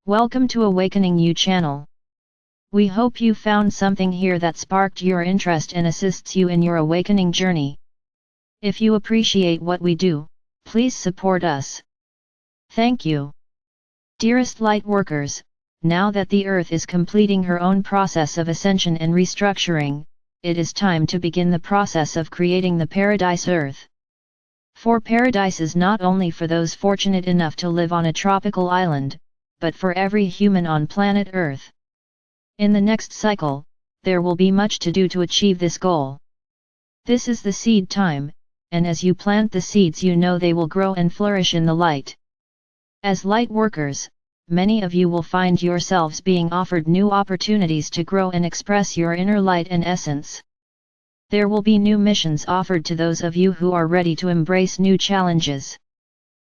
Welcome to Awakening You channel. We hope you found something here that sparked your interest and assists you in your awakening journey. If you appreciate what we do, please support us. Thank you. Dearest light workers, now that the Earth is completing her own process of ascension and restructuring, it is time to begin the process of creating the Paradise Earth. For paradise is not only for those fortunate enough to live on a tropical island, but for every human on planet Earth. In the next cycle, there will be much to do to achieve this goal. This is the seed time, and as you plant the seeds you know they will grow and flourish in the light. As light workers, many of you will find yourselves being offered new opportunities to grow and express your inner light and essence. There will be new missions offered to those of you who are ready to embrace new challenges.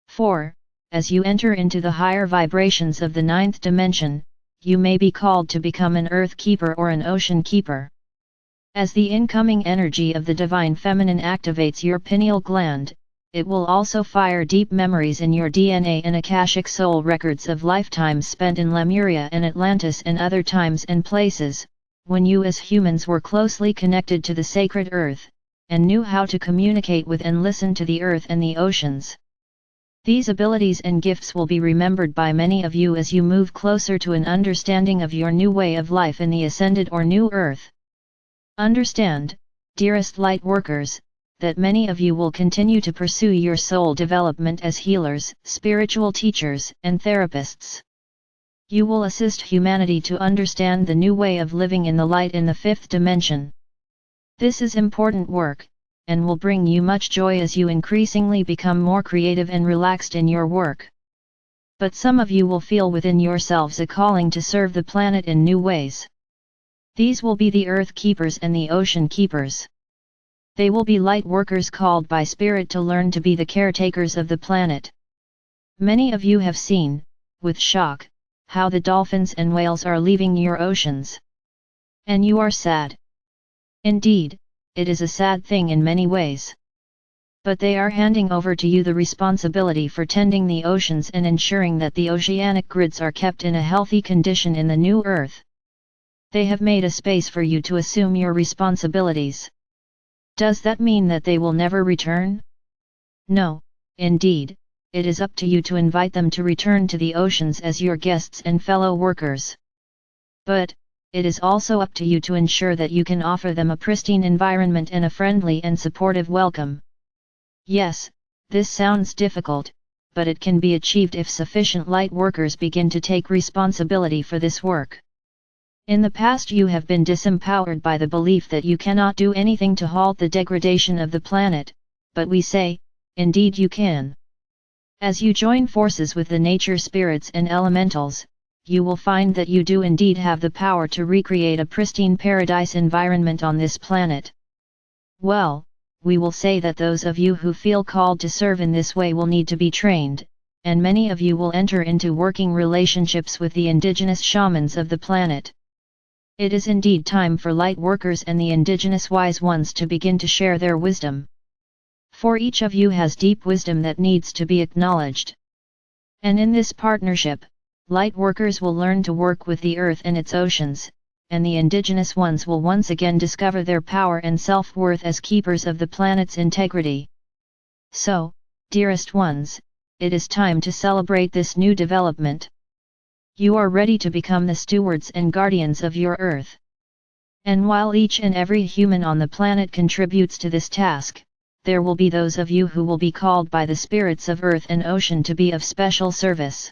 4. As you enter into the higher vibrations of the 9th dimension, you may be called to become an earth keeper or an ocean keeper. As the incoming energy of the divine feminine activates your pineal gland, it will also fire deep memories in your DNA and Akashic soul records of lifetimes spent in Lemuria and Atlantis and other times and places, when you as humans were closely connected to the sacred earth, and knew how to communicate with and listen to the earth and the oceans. These abilities and gifts will be remembered by many of you as you move closer to an understanding of your new way of life in the ascended or new earth. Understand, dearest light workers, that many of you will continue to pursue your soul development as healers, spiritual teachers, and therapists. You will assist humanity to understand the new way of living in the light in the 5th dimension. This is important work, and will bring you much joy as you increasingly become more creative and relaxed in your work. But some of you will feel within yourselves a calling to serve the planet in new ways. These will be the earth keepers and the ocean keepers. They will be light workers called by spirit to learn to be the caretakers of the planet. Many of you have seen, with shock, how the dolphins and whales are leaving your oceans. And you are sad. Indeed, it is a sad thing in many ways. But they are handing over to you the responsibility for tending the oceans and ensuring that the oceanic grids are kept in a healthy condition in the new earth. They have made a space for you to assume your responsibilities. Does that mean that they will never return? No, indeed, it is up to you to invite them to return to the oceans as your guests and fellow workers. But, it is also up to you to ensure that you can offer them a pristine environment and a friendly and supportive welcome. Yes, this sounds difficult, but it can be achieved if sufficient light workers begin to take responsibility for this work. In the past you have been disempowered by the belief that you cannot do anything to halt the degradation of the planet, but we say, indeed you can. As you join forces with the nature spirits and elementals, you will find that you do indeed have the power to recreate a pristine paradise environment on this planet. Well, we will say that those of you who feel called to serve in this way will need to be trained, and many of you will enter into working relationships with the indigenous shamans of the planet. It is indeed time for light workers and the indigenous wise ones to begin to share their wisdom. For each of you has deep wisdom that needs to be acknowledged. And in this partnership, light workers will learn to work with the earth and its oceans, and the indigenous ones will once again discover their power and self-worth as keepers of the planet's integrity. So, dearest ones, it is time to celebrate this new development. You are ready to become the stewards and guardians of your earth. And while each and every human on the planet contributes to this task, there will be those of you who will be called by the spirits of earth and ocean to be of special service.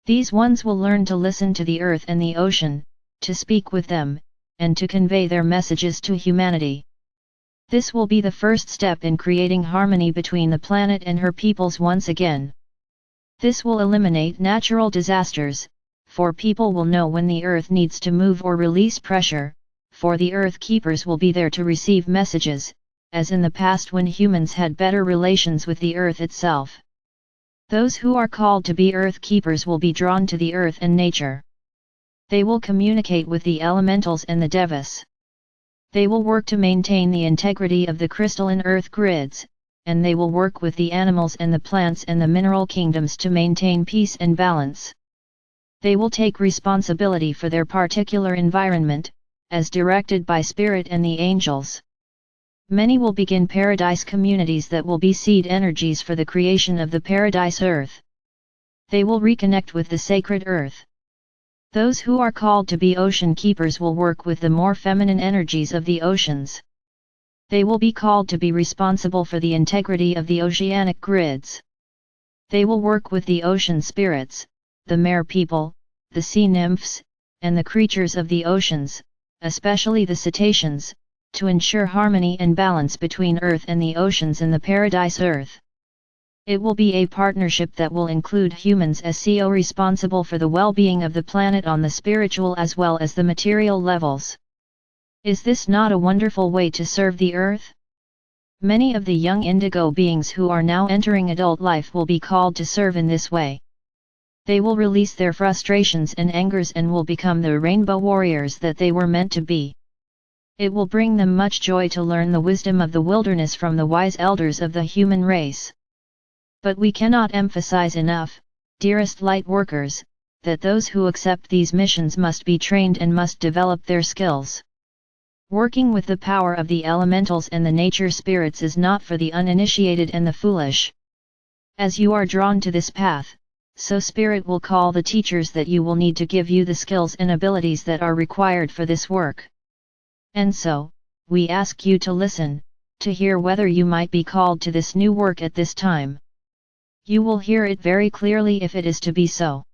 These ones will learn to listen to the earth and the ocean, to speak with them, and to convey their messages to humanity. This will be the first step in creating harmony between the planet and her peoples once again. This will eliminate natural disasters, for people will know when the earth needs to move or release pressure, for the earth keepers will be there to receive messages, as in the past when humans had better relations with the earth itself. Those who are called to be earth keepers will be drawn to the earth and nature. They will communicate with the elementals and the devas. They will work to maintain the integrity of the crystalline earth grids, and they will work with the animals and the plants and the mineral kingdoms to maintain peace and balance. They will take responsibility for their particular environment, as directed by Spirit and the angels. Many will begin paradise communities that will be seed energies for the creation of the paradise earth. They will reconnect with the sacred earth. Those who are called to be ocean keepers will work with the more feminine energies of the oceans. They will be called to be responsible for the integrity of the oceanic grids. They will work with the ocean spirits, the mere people, the sea nymphs, and the creatures of the oceans, especially the cetaceans, to ensure harmony and balance between Earth and the oceans in the paradise Earth. It will be a partnership that will include humans as CO responsible for the well-being of the planet on the spiritual as well as the material levels. Is this not a wonderful way to serve the Earth? Many of the young indigo beings who are now entering adult life will be called to serve in this way. They will release their frustrations and angers and will become the rainbow warriors that they were meant to be. It will bring them much joy to learn the wisdom of the wilderness from the wise elders of the human race. But we cannot emphasize enough, dearest light workers, that those who accept these missions must be trained and must develop their skills. Working with the power of the elementals and the nature spirits is not for the uninitiated and the foolish. As you are drawn to this path, so Spirit will call the teachers that you will need to give you the skills and abilities that are required for this work. And so, we ask you to listen, to hear whether you might be called to this new work at this time. You will hear it very clearly if it is to be so.